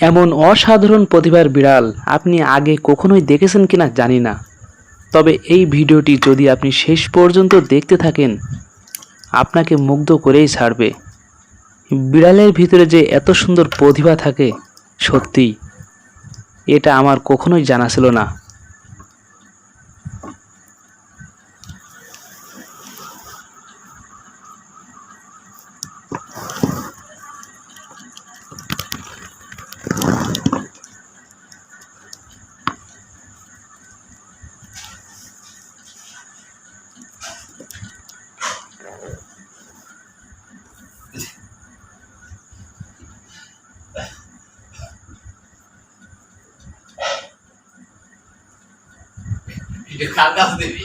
এমন অসাধারণ প্রতিভার বিড়াল আপনি আগে কখনোই দেখেছেন কিনা জানি না, তবে এই ভিডিওটি যদি আপনি শেষ পর্যন্ত দেখতে থাকেন আপনাকে মুগ্ধ করেই ছাড়বে। বিড়ালের ভিতরে যে এত সুন্দর প্রতিভা থাকে, সত্যি এটা আমার কখনোই জানা ছিল না। কার কাছে দিবি?